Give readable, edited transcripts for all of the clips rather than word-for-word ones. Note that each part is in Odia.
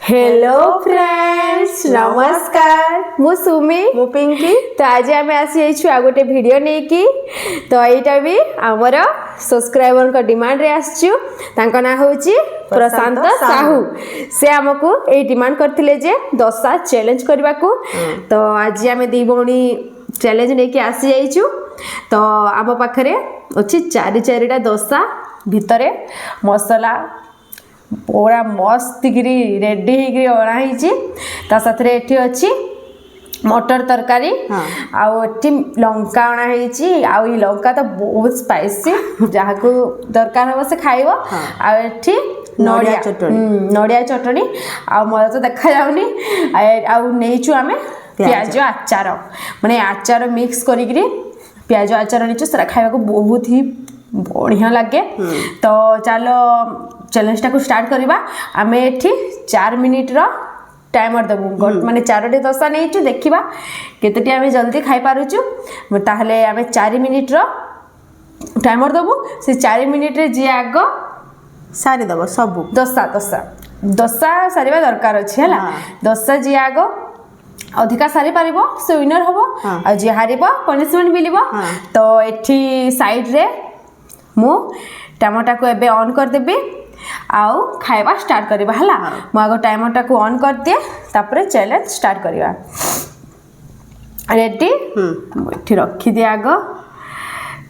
हेलो फ्रेंड्स नमस्कार मु सुमी मु पिंकी तो आज आम आसी आ गोटे वीडियो नहीं कि तो यहाँ भी आमर सब्सक्राइबर का डिमांड रे आसचु तांका ना होची प्रशांत साहू से आमको ए डिमांड करथिले जे दशा चैलेंज करबा को तो आज आम दी भौणी चैलेंज नहीं कि आसी जाइछु तो आम पाखरे अछि चारि चारिटा दशा भितरे मसला पूरा मस्त गिरी रेडी होगी अणाई साथ अच्छी मटर तरकारी आठी लंका अणाई आउ लंका तो बहुत स्पाइसी जहाँ को दरकार हम से खाइब आठी नड़िया चटनी आ मत तो देखा जाऊनी आईचु आम प्याज आचार माने आचार मिक्स करी प्याज आचार नीचु सेटा खाइबा को बहुत ही बढ़िया लगे तो चलो चैलेंज टाक स्टार्ट करवा आम एठी 4 मिनिट रो टाइमर देबू माने 4टी दशा नहीं देखा केतटी आम जल्दी खाई पारुचु ताहले आम 4 मिनिट रो टाइमर देबू से 4 मिनिट रे जी आग सारी दब सब दशा दशा दशा सारिबा दरकार अछि हला दशा जी आग अधिका सारी पारिबो से विनर हबो आ जी हारिबो पनिशमेंट मिलिबो तो एठी साइड रे मु टमाटा को एबे ऑन कर देबी आउ खाइबा स्टार्ट करबा हला मु आगो टाइमरटा को ऑन कर दिए तापर चैलेंज स्टार्ट करबा रेडी एठी रखी दिए आगो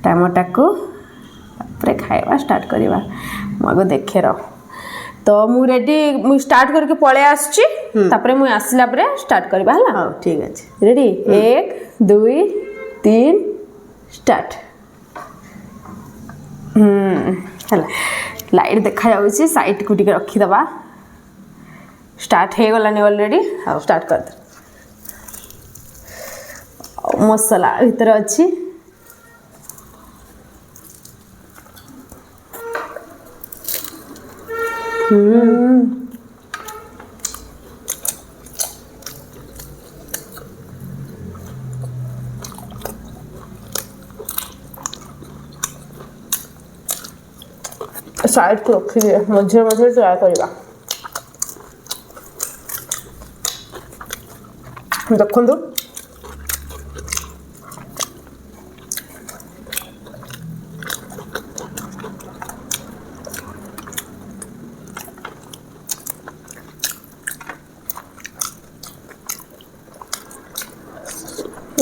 टमाटा को तापर खाइबा स्टार्ट करबा मु आगो देखे रो तो मु रेडी मु स्टार्ट करके पळे आछी तापर मु आसिला परे स्टार्ट करबा हला हां ठीक अछि रेडी 1 2 3 स्टार्ट हला लाइट देखा जाउछि साइड को टिके रखी दबा स्टार्ट हे गलानी ऑलरेडी हां स्टार्ट कर दे मसाला भीतर अछि साइड को रखी दिए मझे मझे ट्राए करवा देखु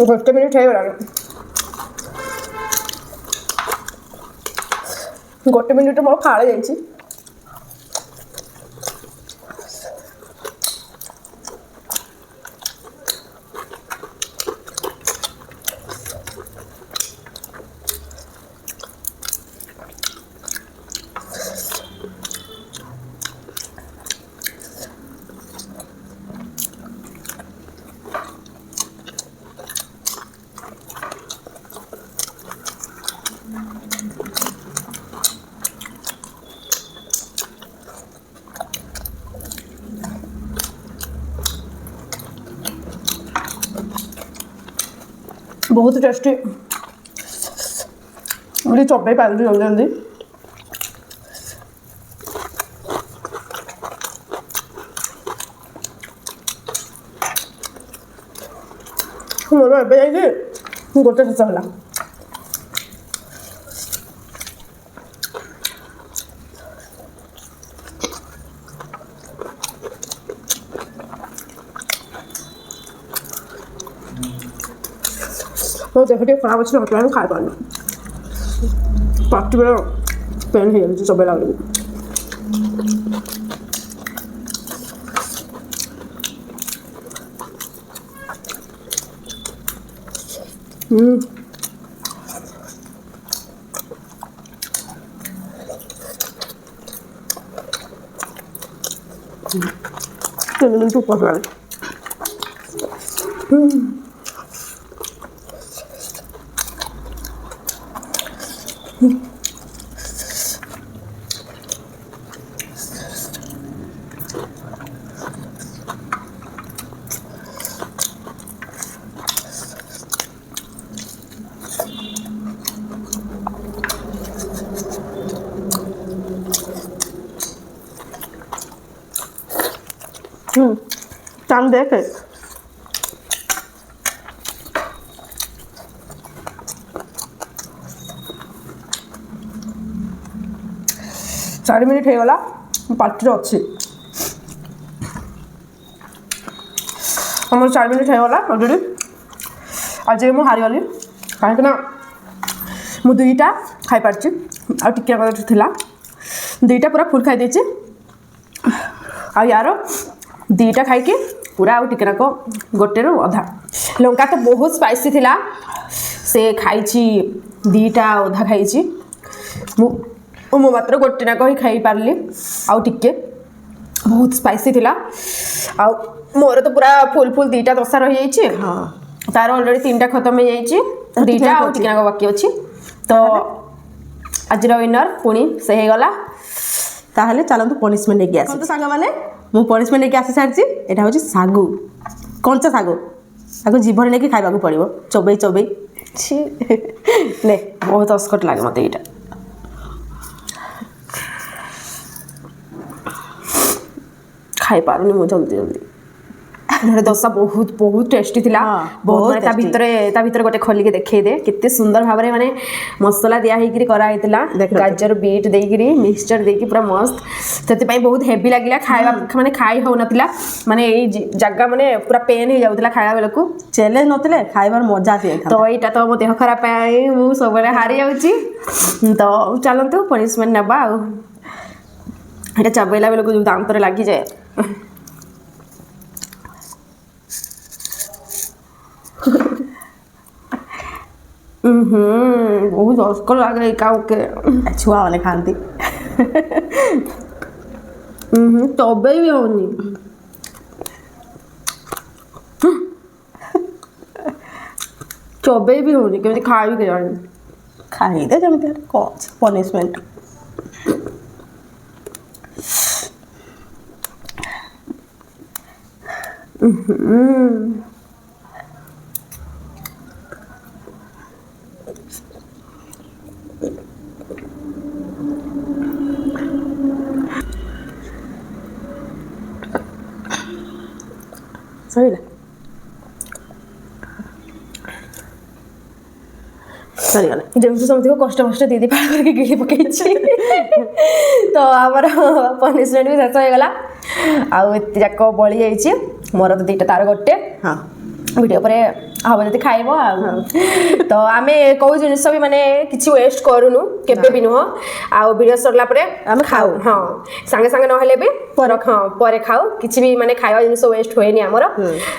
गोटे मिनिट हो गला गोटे मिनिट मोर फाड़े जाइए बहुत टेस्टी मुझे चौपाई पाल दी जल्दी जल्दी मोर एबे जाइए गोटे शेष होला तो देख खराब अच्छे मतलब खाई पानी पार्टी में पेन है सब लगे तो पकड़ টান দেখে ଚାରି ମିନିଟ୍ ହେଇଗଲା ପାଟିରେ ଅଛି ଆମର 4 ମିନିଟ୍ ହେଇଗଲା ଅଲରେଡ଼ି ଆଜି ମୁଁ ହାରିଗଲି କାହିଁକି ନା ମୁଁ 2ଟା ଖାଇପାରିଛି ଆଉ ଟିକେ କଥା ଥିଲା 2ଟା ପୁରା ଫୁଲ୍ ଖାଇ ଦେଇଛି ଆଉ ୟାର 2ଟା ଖାଇକି ପୁରା ଆଉ ଟିକେ ନାକ ଗୋଟେରୁ ଅଧା ଲଙ୍କା ତ ବହୁତ ସ୍ପାଇସି ଥିଲା ସେ ଖାଇଛି 2ଟା ଅଧା ଖାଇଛି ମୁଁ ମାତ୍ର ଗୋଟେ ନାକ ହିଁ ଖାଇପାରିଲି ଆଉ ଟିକେ ବହୁତ ସ୍ପାଇସି ଥିଲା ଆଉ ମୋର ତ ପୁରା ଫୁଲ୍ 2ଟା ଦୋସା ରହିଯାଇଛି ହଁ ତାର ଅଲରେଡ଼ି 3ଟା ଖତମ ହେଇଯାଇଛି 2ଟା ଆଉ ଟିକେ ନାକ ବାକି ଅଛି ତ ଆଜିର ୱିନର୍ ପୁଣି ସେ ହେଇଗଲା ତାହେଲେ ଚାଲନ୍ତୁ ପନିସମେଣ୍ଟ ନେଇକି ଆସନ୍ତୁ ସାଙ୍ଗମାନେ ମୁଁ ପନିସମେଣ୍ଟ ନେଇକି ଆସି ସାରିଛି ଏଇଟା ହେଉଛି ଶାଗୁ କଞ୍ଚା ଶାଗୁ ତାକୁ ଜିଭରେ ନେଇକି ଖାଇବାକୁ ପଡ଼ିବ ଚୋବେଇ ଚୋବେଇ ନେ ବହୁତ ଅସ୍କଟ ଲାଗେ ମୋତେ ଏଇଟା ଖାଇପାରୁନି ମୁଁ ଜଲ୍ଦି ଦୋସା ବହୁତ ବହୁତ ଟେଷ୍ଟି ଥିଲା ବହୁତ ମାନେ ତା ଭିତରେ ଗୋଟେ ଖୋଲିକି ଦେଖେଇଦେ କେତେ ସୁନ୍ଦର ଭାବରେ ମାନେ ମସଲା ଦିଆ ହେଇକିରି କରାହେଇଥିଲା ଗାଜର ବିଟ୍ ଦେଇକିରି ମିକ୍ସଚର ଦେଇକି ପୁରା ମସ୍ତ ସେଥିପାଇଁ ବହୁତ ହେଭି ଲାଗିଲା ଖାଇବା ମାନେ ଖାଇ ହେଉନଥିଲା ମାନେ ଏଇ ଜାଗା ମାନେ ପୁରା ପେନ୍ ହେଇଯାଉଥିଲା ଖାଇବା ବେଳକୁ ଚ୍ୟାଲେଞ୍ଜ ନଥିଲେ ଖାଇବାର ମଜା ଆସିଯାଇଥିଲା ତ ଏଇଟା ତ ମୋ ଦେହ ଖରାପ ପାଇଁ ମୁଁ ସବୁବେଳେ ହାରି ଯାଉଛି ତ ଚାଲନ୍ତୁ ପନିସମେଣ୍ଟ ନେବା ଆଉ ଏଇଟା ଚବେଇଲା ବେଳକୁ ଯେଉଁ ଦାନ୍ତରେ ଲାଗିଯାଏ ବହୁତ ଅସ୍କ ଲାଗେ କାଉକେ ଛୁଆମାନେ ଖାଆନ୍ତି ଚବେଇ ବି ହଉନି ଚବେଇ ବି ହଉନି କେମିତି ଖାଇବି କେଜାଣି ଖାଇଦେ ଯେମିତି କ'ଣ ପନିସମେଣ୍ଟ ସରିଲା ସରିଗଲା ଯେମିତି ସମସ୍ତଙ୍କୁ କଷ୍ଟ ଦିଦି ପାଳ କରିକି ଗିଳି ପକେଇଛି ତ ଆମର ପନିସମେଣ୍ଟ ବି ଶେଷ ହେଇଗଲା ଆଉ ଏତେ ଯାକ ବଳି ଯାଇଛି ମୋର ତ 2ଟା ତାର ଗୋଟେ ହଁ ଭିଡ଼ିଓ ପରେ ହବ ଯଦି ଖାଇବ ଆଉ ତ ଆମେ କେଉଁ ଜିନିଷ ବି ମାନେ କିଛି ୱେଷ୍ଟ କରୁନୁ କେବେ ବି ନୁହଁ ଆଉ ଭିଡ଼ିଓ ସରିଲା ପରେ ଆମେ ଖାଉ ହଁ ସାଙ୍ଗେ ସାଙ୍ଗେ ନହେଲେ ବି ପରେ ଖାଉ କିଛି ବି ମାନେ ଖାଇବା ଜିନିଷ ୱେଷ୍ଟ ହୁଏନି ଆମର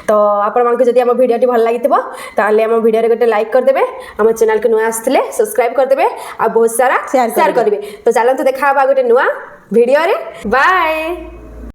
ତ ଆପଣମାନଙ୍କୁ ଯଦି ଆମ ଭିଡ଼ିଓଟି ଭଲ ଲାଗିଥିବ ତାହେଲେ ଆମ ଭିଡ଼ିଓରେ ଗୋଟେ ଲାଇକ୍ କରିଦେବେ ଆମ ଚ୍ୟାନେଲକୁ ନୂଆ ଆସିଥିଲେ ସବସ୍କ୍ରାଇବ୍ କରିଦେବେ ଆଉ ବହୁତ ସାରା ସେୟାର କରିବେ ତ ଚାଲନ୍ତୁ ଦେଖା ହେବା ଗୋଟେ ନୂଆ ଭିଡ଼ିଓରେ ବାଏ